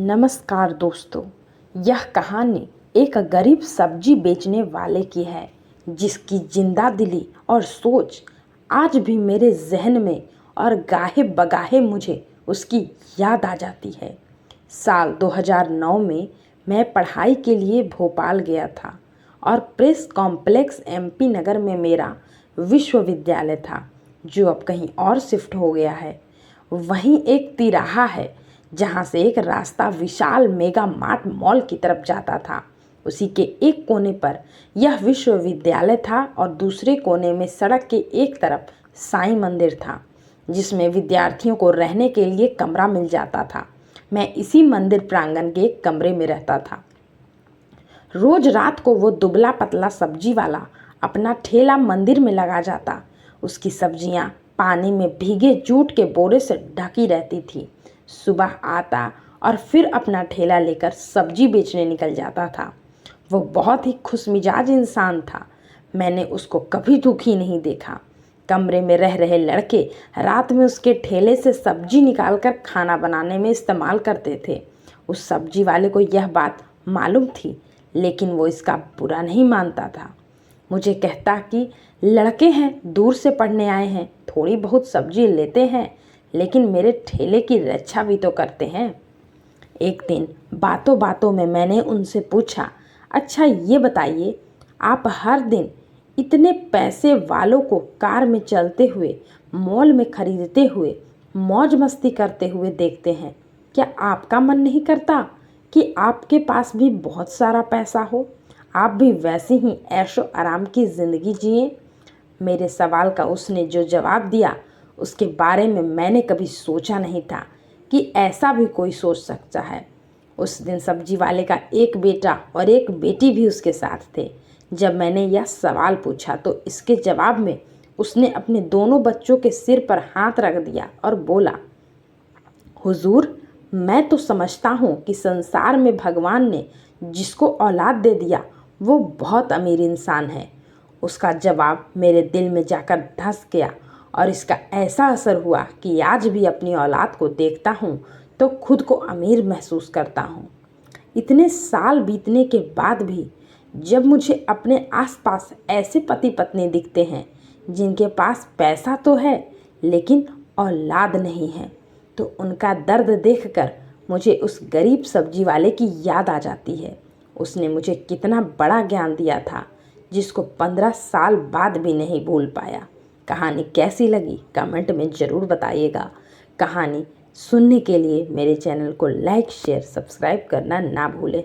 नमस्कार दोस्तों। यह कहानी एक गरीब सब्जी बेचने वाले की है जिसकी जिंदा दिली और सोच आज भी मेरे जहन में और गाहे बगाहे मुझे उसकी याद आ जाती है। साल 2009 में मैं पढ़ाई के लिए भोपाल गया था और प्रेस कॉम्प्लेक्स एमपी नगर में मेरा विश्वविद्यालय था जो अब कहीं और शिफ्ट हो गया है। वहीं एक तिराहा है जहाँ से एक रास्ता विशाल मेगा मार्ट मॉल की तरफ जाता था। उसी के एक कोने पर यह विश्वविद्यालय था और दूसरे कोने में सड़क के एक तरफ साईं मंदिर था जिसमें विद्यार्थियों को रहने के लिए कमरा मिल जाता था। मैं इसी मंदिर प्रांगण के एक कमरे में रहता था। रोज रात को वो दुबला पतला सब्जी वाला अपना ठेला मंदिर में लगा जाता। उसकी सब्जियां पानी में भीगे जूट के बोरे से ढकी रहती थी। सुबह आता और फिर अपना ठेला लेकर सब्जी बेचने निकल जाता था। वो बहुत ही खुशमिजाज इंसान था। मैंने उसको कभी दुखी नहीं देखा। कमरे में रह रहे लड़के रात में उसके ठेले से सब्जी निकालकर खाना बनाने में इस्तेमाल करते थे। उस सब्जी वाले को यह बात मालूम थी, लेकिन वो इसका बुरा नहीं मानता था। मुझे कहता कि लड़के हैं, दूर से पढ़ने आए हैं, थोड़ी बहुत सब्जी लेते हैं, लेकिन मेरे ठेले की रक्षा भी तो करते हैं। एक दिन बातों बातों में मैंने उनसे पूछा, अच्छा ये बताइए, आप हर दिन इतने पैसे वालों को कार में चलते हुए, मॉल में खरीदते हुए, मौज मस्ती करते हुए देखते हैं, क्या आपका मन नहीं करता कि आपके पास भी बहुत सारा पैसा हो, आप भी वैसे ही ऐशो आराम की ज़िंदगी जिए? मेरे सवाल का उसने जो जवाब दिया उसके बारे में मैंने कभी सोचा नहीं था कि ऐसा भी कोई सोच सकता है। उस दिन सब्जी वाले का एक बेटा और एक बेटी भी उसके साथ थे। जब मैंने यह सवाल पूछा तो इसके जवाब में उसने अपने दोनों बच्चों के सिर पर हाथ रख दिया और बोला, हुजूर, मैं तो समझता हूँ कि संसार में भगवान ने जिसको औलाद दे दिया वो बहुत अमीर इंसान है। उसका जवाब मेरे दिल में जाकर धंस गया और इसका ऐसा असर हुआ कि आज भी अपनी औलाद को देखता हूँ तो खुद को अमीर महसूस करता हूँ। इतने साल बीतने के बाद भी जब मुझे अपने आसपास ऐसे पति पत्नी दिखते हैं जिनके पास पैसा तो है लेकिन औलाद नहीं है, तो उनका दर्द देखकर मुझे उस गरीब सब्जी वाले की याद आ जाती है। उसने मुझे कितना बड़ा ज्ञान दिया था जिसको 15 साल बाद भी नहीं भूल पाया। कहानी कैसी लगी कमेंट में ज़रूर बताइएगा। कहानी सुनने के लिए मेरे चैनल को लाइक शेयर सब्सक्राइब करना ना भूलें।